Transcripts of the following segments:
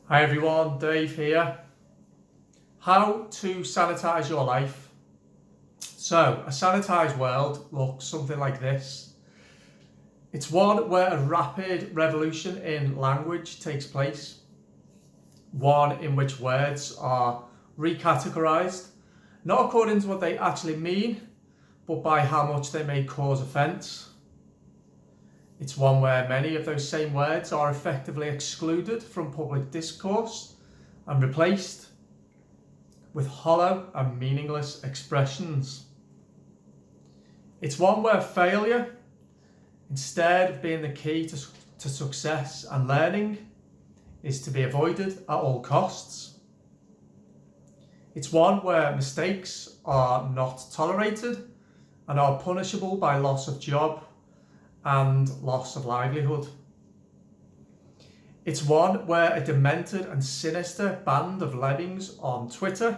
Hi everyone, Dave here. How to sanitize your life. So, a sanitized world looks something like this. It's one where a rapid revolution in language takes place. One in which words are recategorized, not according to what they actually mean, but by how much they may cause offense. It's one where many of those same words are effectively excluded from public discourse and replaced with hollow and meaningless expressions. It's one where failure, instead of being the key to success and learning, is to be avoided at all costs. It's one where mistakes are not tolerated and are punishable by loss of job and loss of livelihood. It's one where a demented and sinister band of lemmings on Twitter,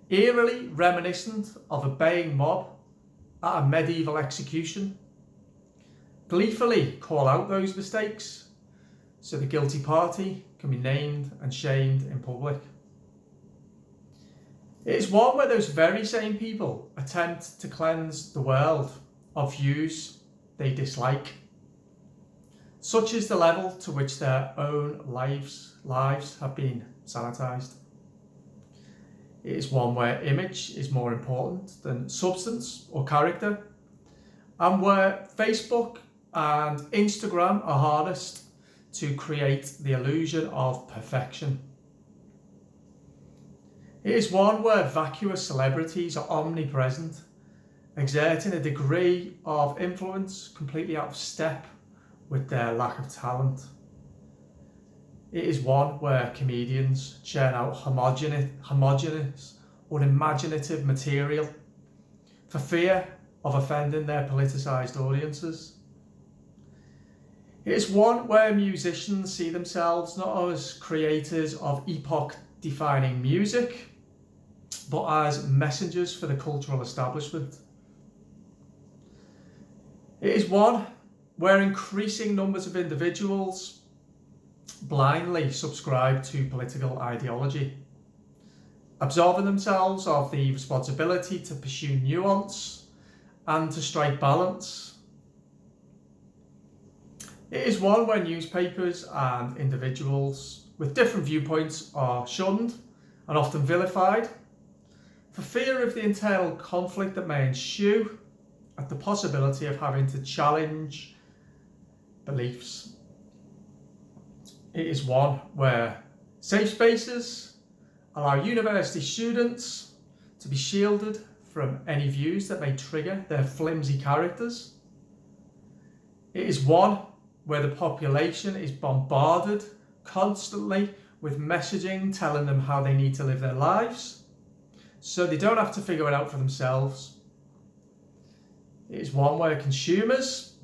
eerily reminiscent of a baying mob at a medieval execution, gleefully call out those mistakes so the guilty party can be named and shamed in public. It is one where those very same people attempt to cleanse the world of views they dislike. Such is the level to which their own lives have been sanitized. It is one where image is more important than substance or character, and where Facebook and Instagram are harnessed to create the illusion of perfection. It is one where vacuous celebrities are omnipresent, exerting a degree of influence completely out of step with their lack of talent. It is one where comedians churn out homogeneous, unimaginative material for fear of offending their politicised audiences. It is one where musicians see themselves not as creators of epoch-defining music, but as messengers for the cultural establishment. It is one where increasing numbers of individuals blindly subscribe to political ideology, absolving themselves of the responsibility to pursue nuance and to strike balance. It is one where newspapers and individuals with different viewpoints are shunned and often vilified for fear of the internal conflict that may ensue at the possibility of having to challenge beliefs. It is one where safe spaces allow university students to be shielded from any views that may trigger their flimsy characters. It is one where the population is bombarded constantly with messaging telling them how they need to live their lives, so they don't have to figure it out for themselves. It is one where consumers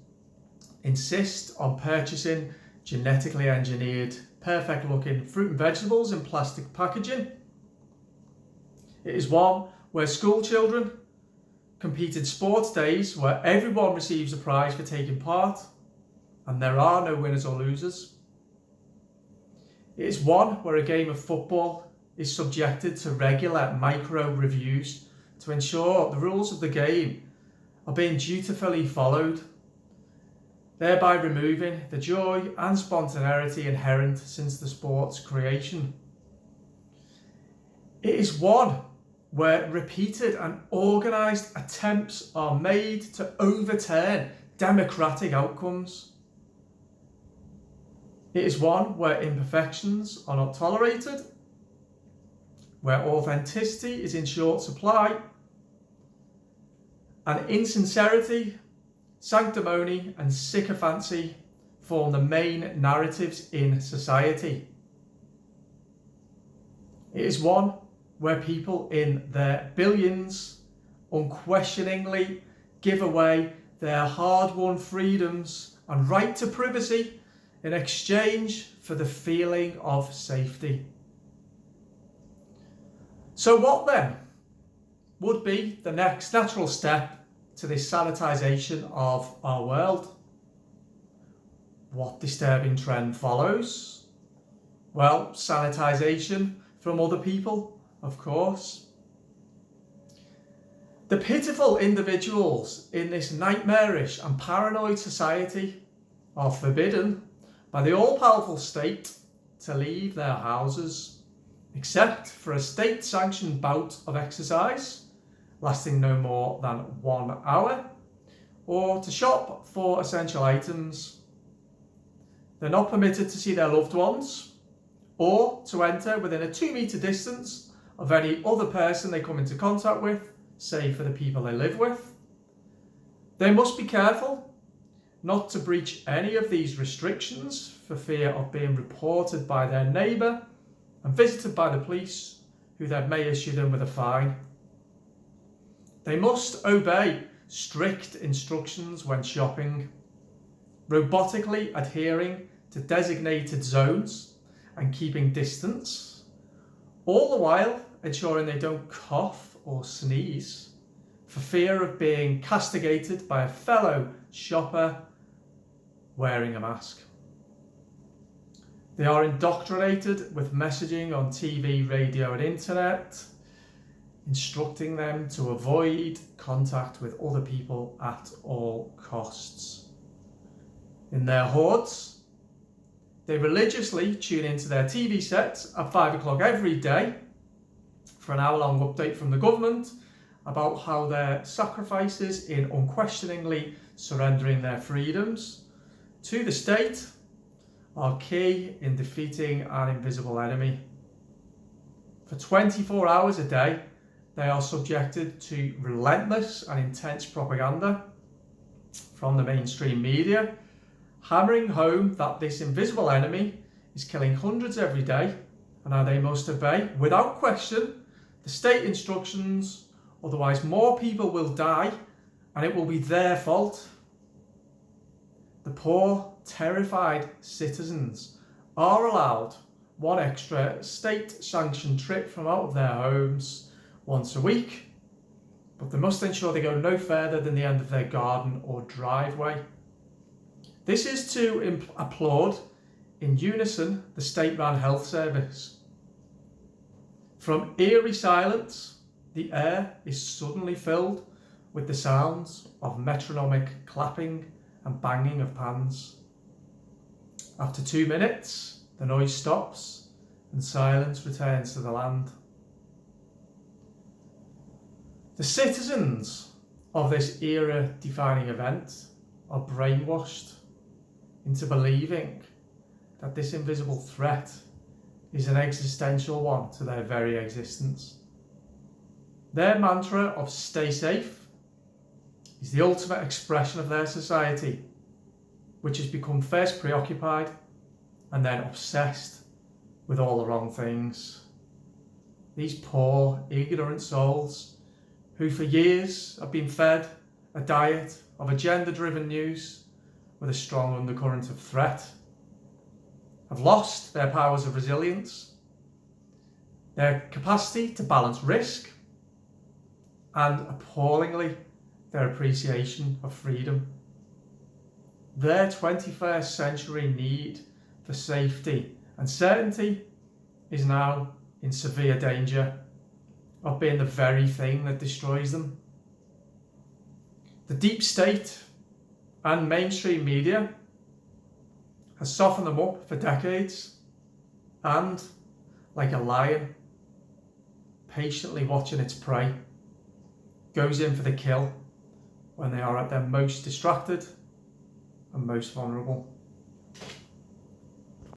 insist on purchasing genetically engineered, perfect looking fruit and vegetables in plastic packaging. It is one where school children compete in sports days where everyone receives a prize for taking part and there are no winners or losers. It is one where a game of football is subjected to regular micro reviews to ensure the rules of the game are being dutifully followed, thereby removing the joy and spontaneity inherent since the sport's creation. It is one where repeated and organised attempts are made to overturn democratic outcomes. It is one where imperfections are not tolerated, where authenticity is in short supply, and insincerity, sanctimony and sycophancy form the main narratives in society. It is one where people in their billions unquestioningly give away their hard-won freedoms and right to privacy in exchange for the feeling of safety. So what then would be the next natural step to this sanitisation of our world? What disturbing trend follows? Well, sanitisation from other people, of course. The pitiful individuals in this nightmarish and paranoid society are forbidden by the all-powerful state to leave their houses, except for a state-sanctioned bout of exercise lasting no more than 1 hour, or to shop for essential items. They're not permitted to see their loved ones, or to enter within a 2-metre distance of any other person they come into contact with, save for the people they live with. They must be careful not to breach any of these restrictions for fear of being reported by their neighbour and visited by the police, who then may issue them with a fine. They must obey strict instructions when shopping, robotically adhering to designated zones and keeping distance, all the while ensuring they don't cough or sneeze for fear of being castigated by a fellow shopper wearing a mask. They are indoctrinated with messaging on TV, radio and internet, instructing them to avoid contact with other people at all costs. In their hordes, they religiously tune into their TV sets at 5 o'clock every day for an hour-long update from the government about how their sacrifices in unquestioningly surrendering their freedoms to the state are key in defeating an invisible enemy. For 24 hours a day, they are subjected to relentless and intense propaganda from the mainstream media, hammering home that this invisible enemy is killing hundreds every day and how they must obey, without question, the state instructions, otherwise more people will die and it will be their fault. The poor, terrified citizens are allowed one extra state-sanctioned trip from out of their homes once a week, but they must ensure they go no further than the end of their garden or driveway. This is to applaud in unison the state-run health service. From eerie silence, the air is suddenly filled with the sounds of metronomic clapping and banging of pans. After 2 minutes, the noise stops and silence returns to the land. The citizens of this era-defining event are brainwashed into believing that this invisible threat is an existential one to their very existence. Their mantra of "stay safe" is the ultimate expression of their society, which has become first preoccupied and then obsessed with all the wrong things. These poor, ignorant souls, who for years have been fed a diet of agenda-driven news with a strong undercurrent of threat, have lost their powers of resilience, their capacity to balance risk, and appallingly, their appreciation of freedom. Their 21st century need for safety and certainty is now in severe danger of being the very thing that destroys them. The deep state and mainstream media has softened them up for decades and, like a lion patiently watching its prey, goes in for the kill when they are at their most distracted and most vulnerable.